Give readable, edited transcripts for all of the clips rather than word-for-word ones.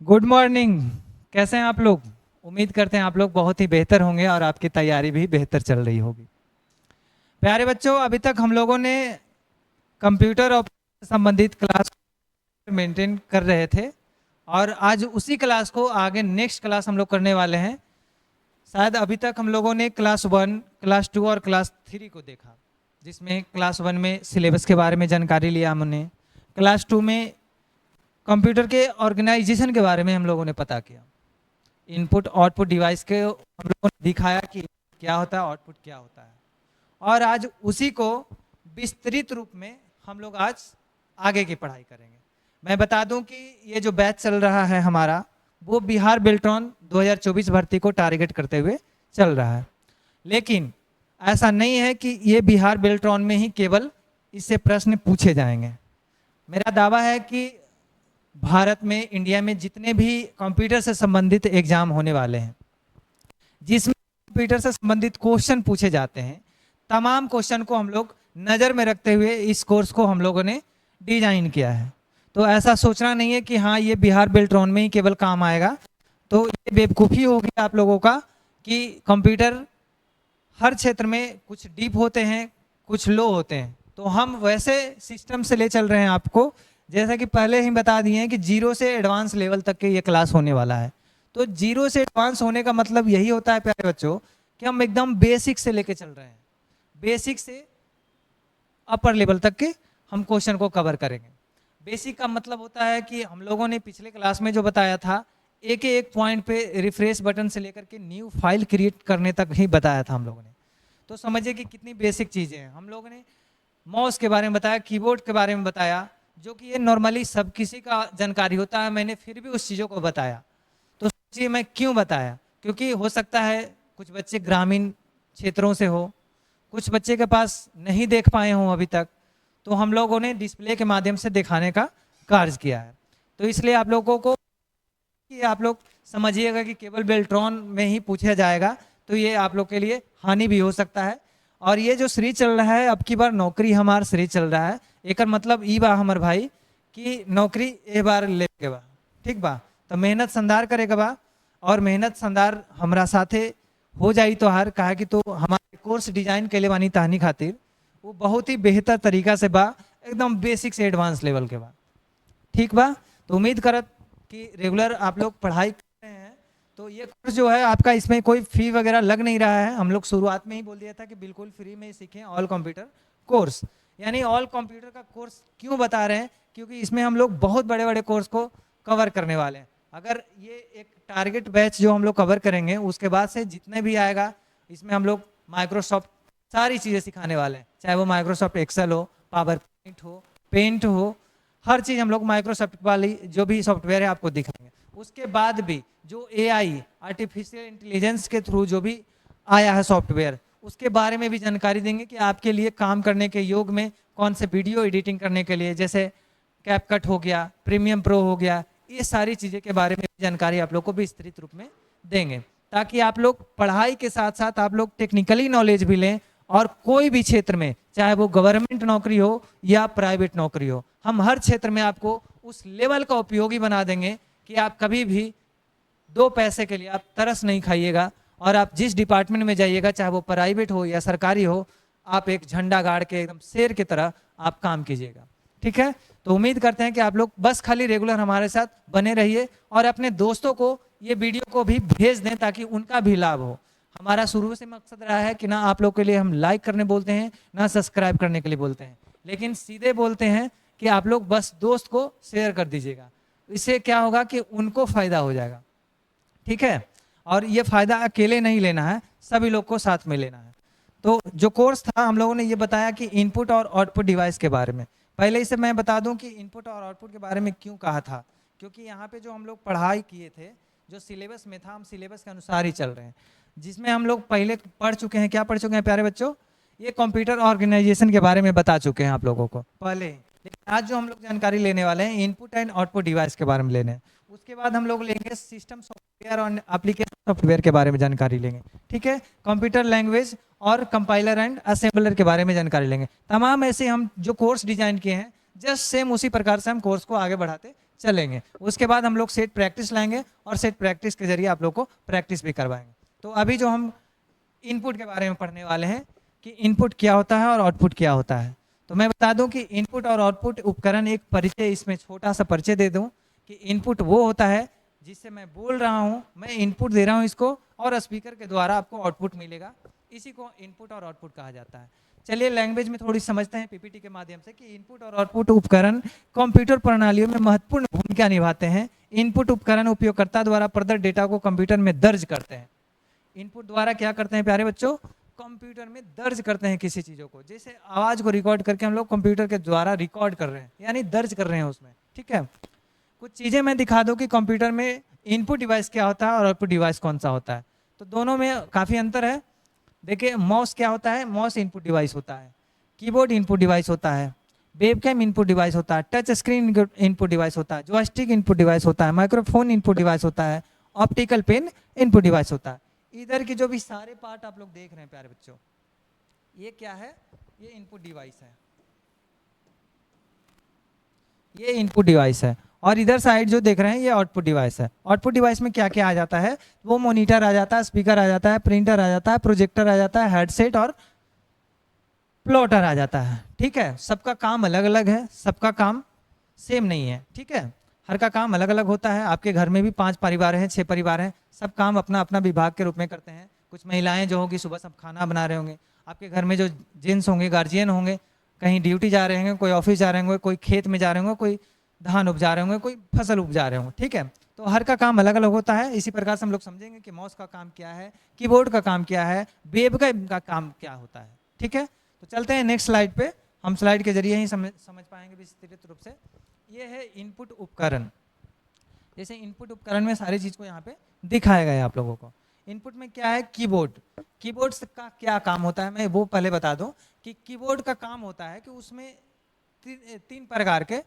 Good morning. कैसे हैं आप लोग? उम्मीद करते हैं आप लोग बहुत ही बेहतर होंगे और आपकी तैयारी भी बेहतर चल रही होगी। प्यारे बच्चों, अभी तक हम लोगों ने कंप्यूटर और संबंधित क्लास मेंटेन कर रहे थे और आज उसी क्लास को आगे नेक्स्ट क्लास हम लोग करने वाले हैं। शायद अभी तक हम लोगों ने क्लास 1, क्लास 2 और क्लास 3 को देखा, जिसमें क्लास 1 में सिलेबस के बारे में जानकारी लिया हमने। क्लास 2 में कंप्यूटर के ऑर्गेनाइजेशन के बारे में हम लोगों ने पता किया। इनपुट आउटपुट डिवाइस के हम लोगों ने दिखाया कि क्या होता है, आउटपुट क्या होता है। और आज उसी को विस्तृत रूप में हम लोग आज आगे की पढ़ाई करेंगे। मैं बता दूं कि ये जो बैच चल रहा है हमारा, वो बिहार बेल्ट्रॉन 2024 भर्ती को टारगेट करते हुए चल रहा है। लेकिन ऐसा नहीं है कि ये बिहार बेल्ट्रॉन में ही केवल इससे प्रश्न पूछे जाएंगे। मेरा दावा है कि भारत में, इंडिया में जितने भी कंप्यूटर से संबंधित एग्जाम होने वाले हैं, जिसमें कंप्यूटर से संबंधित क्वेश्चन पूछे जाते हैं, तमाम क्वेश्चन को हम लोग नज़र में रखते हुए इस कोर्स को हम लोगों ने डिजाइन किया है। तो ऐसा सोचना नहीं है कि हाँ ये बिहार बेल्ट्रॉन में ही केवल काम आएगा। तो ये बेवकूफ़ी होगी आप लोगों का कि कंप्यूटर हर क्षेत्र में कुछ डीप होते हैं, कुछ लो होते हैं। तो हम वैसे सिस्टम से ले चल रहे हैं आपको, जैसा कि पहले ही बता दिए हैं कि जीरो से एडवांस लेवल तक के ये क्लास होने वाला है। तो जीरो से एडवांस होने का मतलब यही होता है प्यारे बच्चों कि हम एकदम बेसिक से लेके चल रहे हैं। बेसिक से अपर लेवल तक के हम क्वेश्चन को कवर करेंगे। बेसिक का मतलब होता है कि हम लोगों ने पिछले क्लास में जो बताया था, एक एक पॉइंट पे रिफ्रेश बटन से लेकर के न्यू फाइल क्रिएट करने तक ही बताया था हम लोगों ने। तो समझिए कि कितनी बेसिक चीज़ें हैं। हम लोगों ने माउस के बारे में बताया, कीबोर्ड के बारे में बताया, जो कि ये नॉर्मली सब किसी का जानकारी होता है। मैंने फिर भी उस चीज़ों को बताया। तो सोचिए मैं क्यों बताया, क्योंकि हो सकता है कुछ बच्चे ग्रामीण क्षेत्रों से हो, कुछ बच्चे के पास नहीं देख पाए हों अभी तक। तो हम लोगों ने डिस्प्ले के माध्यम से दिखाने का कार्य किया है। तो इसलिए आप लोगों को कि आप लोग समझिएगा कि केवल बेल्ट्रॉन में ही पूछा जाएगा तो ये आप लोग के लिए हानि भी हो सकता है। और ये जो श्री चल रहा है, अब की बार नौकरी हमार श्री चल रहा है, एक मतलब ई बा हमार भाई कि नौकरी ए बार ले के बा। ठीक बा, तो मेहनत संधार करेगा बा और मेहनत संधार हमरा साथे हो जाई तो हार कहा कि तो हमारे कोर्स डिजाइन के लिए बानी तहनी खातिर वो बहुत ही बेहतर तरीका से बा, एकदम बेसिक से एडवांस लेवल के बा। ठीक बा, तो उम्मीद करत कि रेगुलर आप लोग पढ़ाई कर रहे हैं। तो ये कोर्स जो है आपका, इसमें कोई फी वगैरह लग नहीं रहा है। हम लोग शुरुआत में ही बोल दिया था कि बिल्कुल फ्री में सीखें ऑल कंप्यूटर कोर्स। यानी ऑल कंप्यूटर का कोर्स क्यों बता रहे हैं, क्योंकि इसमें हम लोग बहुत बड़े बड़े कोर्स को कवर करने वाले हैं। अगर ये एक टारगेट बैच जो हम लोग कवर करेंगे, उसके बाद से जितने भी आएगा इसमें हम लोग माइक्रोसॉफ्ट सारी चीज़ें सिखाने वाले हैं। चाहे वो माइक्रोसॉफ्ट एक्सेल हो, पावर पॉइंट हो, पेंट हो, हर चीज़ हम लोग माइक्रोसॉफ्ट वाली जो भी सॉफ्टवेयर है आपको दिखाएंगे। उसके बाद भी जो एआई, आर्टिफिशियल इंटेलिजेंस के थ्रू जो भी आया है सॉफ्टवेयर, उसके बारे में भी जानकारी देंगे कि आपके लिए काम करने के योग में कौन से वीडियो एडिटिंग करने के लिए, जैसे कैपकट हो गया, प्रीमियम प्रो हो गया, ये सारी चीज़ें के बारे में जानकारी आप लोग को विस्तृत रूप में देंगे, ताकि आप लोग पढ़ाई के साथ साथ आप लोग टेक्निकली नॉलेज भी लें। और कोई भी क्षेत्र में, चाहे वो गवर्नमेंट नौकरी हो या प्राइवेट नौकरी हो, हम हर क्षेत्र में आपको उस लेवल का उपयोगी बना देंगे कि आप कभी भी दो पैसे के लिए आप तरस नहीं खाइएगा। और आप जिस डिपार्टमेंट में जाइएगा, चाहे वो प्राइवेट हो या सरकारी हो, आप एक झंडा गाड़ के एकदम शेर की तरह आप काम कीजिएगा। ठीक है, तो उम्मीद करते हैं कि आप लोग बस खाली रेगुलर हमारे साथ बने रहिए और अपने दोस्तों को ये वीडियो को भी भेज दें ताकि उनका भी लाभ हो। हमारा शुरू से मकसद रहा है कि ना आप लोग के लिए हम लाइक करने बोलते हैं, ना सब्सक्राइब करने के लिए बोलते हैं, लेकिन सीधे बोलते हैं कि आप लोग बस दोस्त को शेयर कर दीजिएगा। इससे क्या होगा कि उनको फायदा हो जाएगा। ठीक है, और ये फायदा अकेले नहीं लेना है, सभी लोग को साथ में लेना है। तो जो कोर्स था, हम लोगों ने ये बताया कि इनपुट और आउटपुट डिवाइस के बारे में। पहले इसे मैं बता दूं कि इनपुट और आउटपुट के बारे में क्यों कहा था, क्योंकि यहाँ पे जो हम लोग पढ़ाई किए थे, जो सिलेबस में था, हम सिलेबस के अनुसार ही चल रहे हैं, जिसमें हम लोग पहले पढ़ चुके हैं। क्या पढ़ चुके हैं प्यारे बच्चों? ये कंप्यूटर ऑर्गेनाइजेशन के बारे में बता चुके हैं आप लोगों को पहले। लेकिन आज जो हम लोग जानकारी लेने वाले हैं, इनपुट एंड आउटपुट डिवाइस के बारे में लेने हैं। उसके बाद हम लोग लेंगे सिस्टम सॉफ्टवेयर और एप्लीकेशन सॉफ्टवेयर के बारे में जानकारी लेंगे। ठीक है, कंप्यूटर लैंग्वेज और कंपाइलर एंड असेंबलर के बारे में जानकारी लेंगे। तमाम ऐसे हम जो कोर्स डिजाइन किए हैं, जस्ट सेम उसी प्रकार से हम कोर्स को आगे बढ़ाते चलेंगे। उसके बाद हम लोग सेट प्रैक्टिस लाएंगे और सेट प्रैक्टिस के जरिए आप लोग को प्रैक्टिस भी करवाएंगे। तो अभी जो हम इनपुट के बारे में पढ़ने वाले हैं कि इनपुट क्या होता है और आउटपुट क्या होता है। तो मैं बता दूं कि इनपुट और आउटपुट उपकरण, एक परिचय, इसमें छोटा सा परिचय दे दूं कि इनपुट वो होता है जिससे मैं बोल रहा हूं, मैं इनपुट दे रहा हूं इसको, और स्पीकर के द्वारा आपको आउटपुट मिलेगा। इसी को इनपुट और आउटपुट कहा जाता है। चलिए लैंग्वेज में थोड़ी समझते हैं पीपीटी के माध्यम से कि इनपुट और आउटपुट उपकरण कंप्यूटर प्रणालियों में महत्वपूर्ण भूमिका निभाते हैं। इनपुट उपकरण उपयोगकर्ता द्वारा प्रदत्त डेटा को कंप्यूटर में दर्ज करते हैं। इनपुट द्वारा क्या करते हैं प्यारे बच्चों, कंप्यूटर में दर्ज करते हैं किसी चीज़ों को। जैसे आवाज़ को रिकॉर्ड करके हम लोग कंप्यूटर के द्वारा रिकॉर्ड कर रहे हैं, यानी दर्ज कर रहे हैं उसमें, ठीक है। कुछ चीज़ें मैं दिखा दूं कि कंप्यूटर में इनपुट डिवाइस क्या होता है और आउटपुट डिवाइस कौन सा होता है। तो दोनों में काफ़ी अंतर है। देखिए माउस क्या होता है, माउस इनपुट डिवाइस होता है, कीबोर्ड इनपुट डिवाइस होता है, वेबकैम इनपुट डिवाइस होता है, टच स्क्रीन इनपुट डिवाइस होता है, जॉयस्टिक इनपुट डिवाइस होता है, माइक्रोफोन इनपुट डिवाइस होता है, ऑप्टिकल पेन इनपुट डिवाइस होता है। इधर की जो भी सारे पार्ट आप लोग देख रहे हैं प्यारे बच्चों, ये क्या है, ये इनपुट डिवाइस है, ये इनपुट डिवाइस है। और इधर साइड जो देख रहे हैं ये आउटपुट डिवाइस है। आउटपुट डिवाइस में क्या क्या आ जाता है, वो मॉनिटर आ जाता है, स्पीकर आ जाता है, प्रिंटर आ जाता है, प्रोजेक्टर आ जाता है, हेडसेट और प्लॉटर आ जाता है, ठीक है। सबका काम अलग अलग है, सबका काम सेम नहीं है, ठीक है। हर का काम अलग अलग होता है। आपके घर में भी 5 परिवार हैं, 6 परिवार हैं, सब काम अपना अपना विभाग के रूप में करते हैं। कुछ महिलाएं जो होंगी सुबह सब खाना बना रहे होंगे, आपके घर में जो जेंट्स होंगे, गार्जियन होंगे, कहीं ड्यूटी जा रहे होंगे, कोई ऑफिस जा रहे होंगे, कोई खेत में जा रहे होंगे, कोई धान उपजा रहे होंगे, कोई फसल उपजा रहे होंगे, ठीक है। तो हर का काम अलग अलग होता है। इसी प्रकार से हम लोग समझेंगे कि माउस का काम क्या है, कीबोर्ड का काम क्या है, वेब का काम क्या होता है, ठीक है। तो चलते हैं नेक्स्ट स्लाइड पे, हम स्लाइड के जरिए ही समझ पाएंगे विस्तृत रूप से। ये है इनपुट उपकरण। जैसे इनपुट उपकरण में सारी चीज़ को यहाँ पे दिखाया गया है आप लोगों को। इनपुट में क्या है, कीबोर्ड। कीबोर्ड का क्या काम होता है मैं वो पहले बता दूं कि कीबोर्ड का काम होता है कि उसमें 3 प्रकार के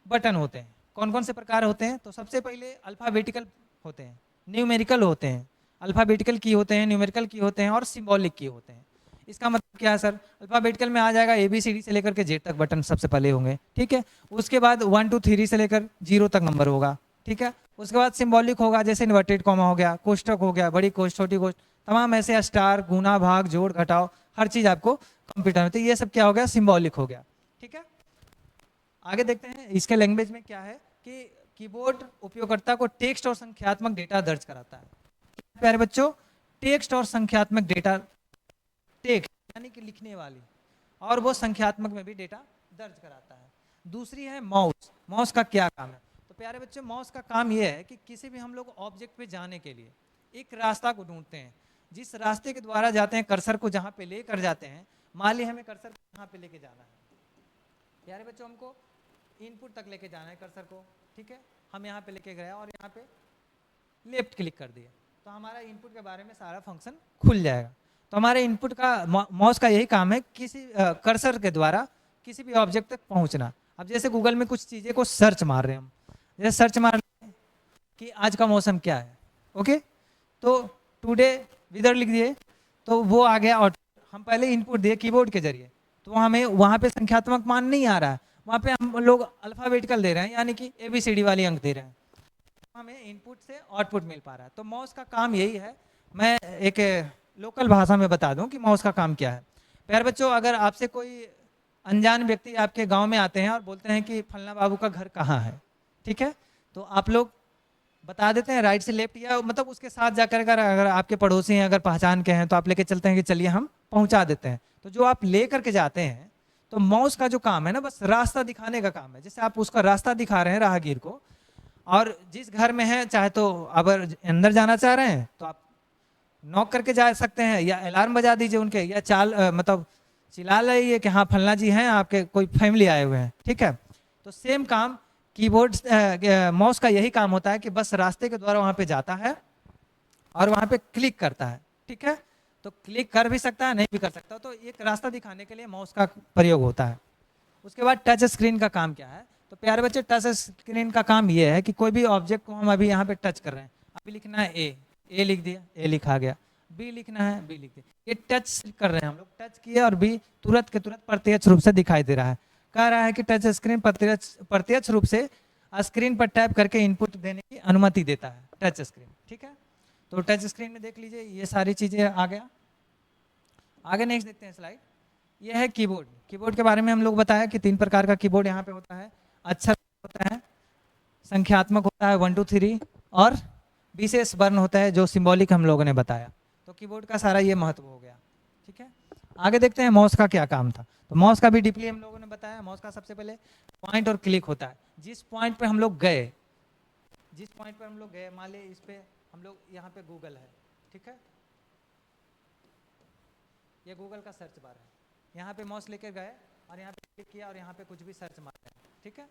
बटन होते हैं। कौन कौन से प्रकार होते हैं, तो सबसे पहले अल्फ़ाबेटिकल होते हैं, न्यूमेरिकल होते हैं, अल्फ़ाबेटिकल की होते हैं, न्यूमेरिकल की होते हैं और सिंबॉलिक की होते हैं। इसका मतलब क्या है सर, अल्फ़ाबेटिकल में आ जाएगा ABCD से लेकर के Z तक बटन सबसे पहले होंगे, ठीक है। उसके बाद 1 2 3 से लेकर 0 तक नंबर होगा, ठीक है। उसके बाद सिंबॉलिक होगा, जैसे इन्वर्टेड कॉमा हो गया, कोष्टक हो गया, बड़ी कोष्ट, छोटी कोष्ट, तमाम ऐसे स्टार, गुना, भाग, जोड़, घटाव, हर चीज़ आपको कंप्यूटर में। तो ये सब क्या हो गया, सिंबॉलिक हो गया, ठीक है। आगे देखते हैं इसके लैंग्वेज में क्या है कि कीबोर्ड उपयोगकर्ता को टेक्स्ट और संख्यात्मक डेटा दर्ज कराता है। प्यारे बच्चों, टेक्स्ट और संख्यात्मक डेटा, टेक्स्ट यानी कि लिखने वाली, और वो संख्यात्मक में भी डेटा दर्ज कराता है। दूसरी है माउस। माउस का क्या काम है, तो प्यारे बच्चों माउस का काम ये है कि किसी भी हम लोग ऑब्जेक्ट पे जाने के लिए एक रास्ता को ढूंढते हैं। जिस रास्ते के द्वारा जाते हैं, कर्सर को जहाँ पे लेकर जाते हैं, मान ली हमें कर्सर को यहाँ पे लेके जाना है, प्यारे बच्चों हमको इनपुट तक लेके जाना है कर्सर को, ठीक है। हम यहाँ पे लेके गए और यहाँ पे लेफ्ट क्लिक कर दिए, तो हमारा इनपुट के बारे में सारा फंक्शन खुल जाएगा। तो हमारे इनपुट का, माउस का यही काम है, किसी कर्सर के द्वारा किसी भी ऑब्जेक्ट तक पहुँचना। अब जैसे गूगल में कुछ चीज़ें को सर्च मार रहे हैं हम, जैसे सर्च मार रहे हैं कि आज का मौसम क्या है, ओके, तो टुडे विदर लिख दिए तो वो आ गया। और हम पहले इनपुट दिए कीबोर्ड के जरिए, तो हमें वहाँ पे संख्यात्मक मान नहीं आ रहा है, वहाँ पे हम लोग अल्फ़ाबेटिकल दे रहे हैं, यानी कि ABCD वाली अंक दे रहे हैं, हमें इनपुट से आउटपुट मिल पा रहा है। तो माउस का काम यही है। मैं एक लोकल भाषा में बता दूं कि माउस का काम क्या है। प्यारे बच्चों, अगर आपसे कोई अनजान व्यक्ति आपके गांव में आते हैं और बोलते हैं कि फलना बाबू का घर कहाँ है, ठीक है, तो आप लोग बता देते हैं राइट से लेफ्ट, या मतलब उसके साथ जाकर अगर आपके पड़ोसी हैं, अगर पहचान के हैं, तो आप लेके चलते हैं कि चलिए हम पहुंचा देते हैं। तो जो आप ले करके जाते हैं, तो माउस का जो काम है ना, बस रास्ता दिखाने का काम है। जैसे आप उसका रास्ता दिखा रहे हैं राहगीर को, और जिस घर में है, चाहे तो अगर अंदर जाना चाह रहे हैं तो आप नॉक करके जा सकते हैं, या अलार्म बजा दीजिए उनके, या मतलब चिल्ला लाइए कि हाँ फलना जी हैं, आपके कोई फैमिली आए हुए हैं, ठीक है। तो सेम काम कीबोर्ड, माउस का यही काम होता है कि बस रास्ते के द्वारा वहाँ पे जाता है और वहाँ पे क्लिक करता है, ठीक है। तो क्लिक कर भी सकता है, नहीं भी कर सकता, तो एक रास्ता दिखाने के लिए माउस का प्रयोग होता है। उसके बाद टच स्क्रीन का काम क्या है, तो प्यारे बच्चे टच स्क्रीन का काम ये है कि कोई भी ऑब्जेक्ट को हम अभी यहाँ पे टच कर रहे हैं, अभी लिखना है ए लिख दिया, ए लिखा गया, बी लिखना है, बी लिख दिया, ये टच कर रहे हैं हम लोग, टच किए और बी तुरंत के तुरंत प्रत्यक्ष रूप से दिखाई दे रहा है। कह रहा है कि टच स्क्रीन प्रत्यक्ष रूप से स्क्रीन पर टैप करके इनपुट देने की अनुमति देता है, टच स्क्रीन। ठीक है, तो टच स्क्रीन में देख लीजिए ये सारी चीज़ें आ गया। आगे नेक्स्ट देखते हैं स्लाइड। ये है कीबोर्ड। कीबोर्ड के बारे में हम लोग बताया कि 3 प्रकार का कीबोर्ड यहाँ पे होता है। अक्षर होता है, संख्यात्मक होता है 1 2 3, और विशेष वर्ण होता है जो सिंबॉलिक हम लोगों ने बताया। तो कीबोर्ड का सारा ये महत्व हो गया। ठीक है, आगे देखते हैं माउस का क्या काम था। तो माउस का भी डीपली हम लोगों ने बताया। माउस का सबसे पहले पॉइंट और क्लिक होता है। जिस पॉइंट पे हम लोग गए, मान लीजिए इस पे हम लोग, यहाँ पे गूगल है, ठीक है, ये गूगल का सर्च बार है, यहाँ पे माउस लेकर गए और यहाँ पे क्लिक किया और यहाँ पे कुछ भी सर्च मारा, ठीक है,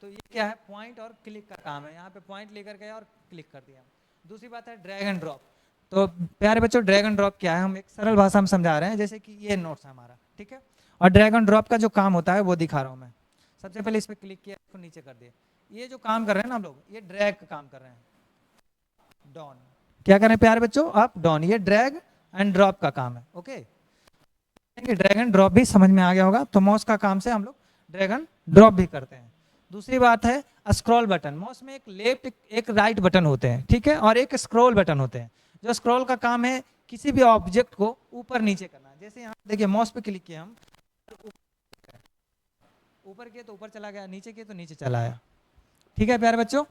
तो ये क्या है, पॉइंट और क्लिक का काम है। यहाँ पे पॉइंट लेकर गए और क्लिक कर दिया। दूसरी बात है ड्रैग एंड ड्रॉप। तो प्यारे बच्चों, ड्रैग एंड ड्रॉप क्या है, हम एक सरल भाषा में समझा रहे हैं, जैसे कि ये नोट्स है हमारा, ठीक है, और ड्रैग एंड ड्रॉप का जो काम होता है वो दिखा रहा हूँ मैं। सबसे पहले इस पर क्लिक किया, इसको नीचे कर दिया। ये जो काम कर रहे हैं ना हम लोग, ये ड्रैग का काम कर रहे हैं, डाउन। क्या कर रहे हैं प्यारे बच्चों, अप डाउन, ये ड्रैग एंड ड्रॉप का काम है। ओके, ड्रैग एंड ड्रॉप भी समझ में आ गया होगा। तो माउस का काम से हम लोग ड्रैग एंड ड्रॉप भी करते हैं। दूसरी बात है स्क्रॉल बटन। माउस में एक लेफ्ट एक राइट बटन होते हैं, ठीक है, और एक स्क्रॉल बटन होते हैं। जो स्क्रॉल का काम है किसी भी ऑब्जेक्ट को ऊपर नीचे करना। जैसे यहाँ देखिए माउस पे क्लिक किया हम, ऊपर किए तो ऊपर चला गया, नीचे किए तो नीचे चला आया। ठीक है प्यारे बच्चों,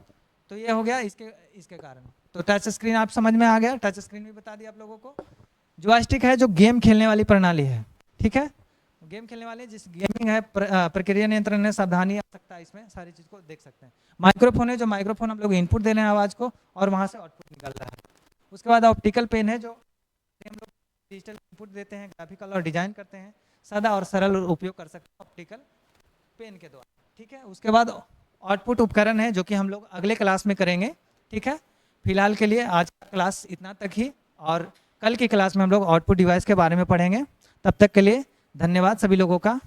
तो ये हो गया इसके कारण। तो टच स्क्रीन आप समझ में आ गया, टच स्क्रीन भी बता दिया आप लोगों को। जॉयस्टिक है जो गेम खेलने वाली प्रणाली है, ठीक है, गेम खेलने वाले जिस गेमिंग है, प्रक्रिया नियंत्रण है, सावधानी आ सकता है, इसमें सारी चीज को देख सकते हैं। माइक्रोफोन है, जो माइक्रोफोन हम लोग इनपुट दे रहे हैं आवाज को और वहां से आउटपुट निकल रहा है। उसके बाद ऑप्टिकल पेन है, जो हम लोग डिजिटल इनपुट देते हैं, ग्राफिकल और डिजाइन करते हैं, सादा और सरल उपयोग कर सकते हैं ऑप्टिकल पेन के द्वारा। ठीक है, उसके बाद आउटपुट उपकरण है जो कि हम लोग अगले क्लास में करेंगे। ठीक है, फिलहाल के लिए आज का क्लास इतना तक ही, और कल की क्लास में हम लोग आउटपुट डिवाइस के बारे में पढ़ेंगे। तब तक के लिए धन्यवाद सभी लोगों का।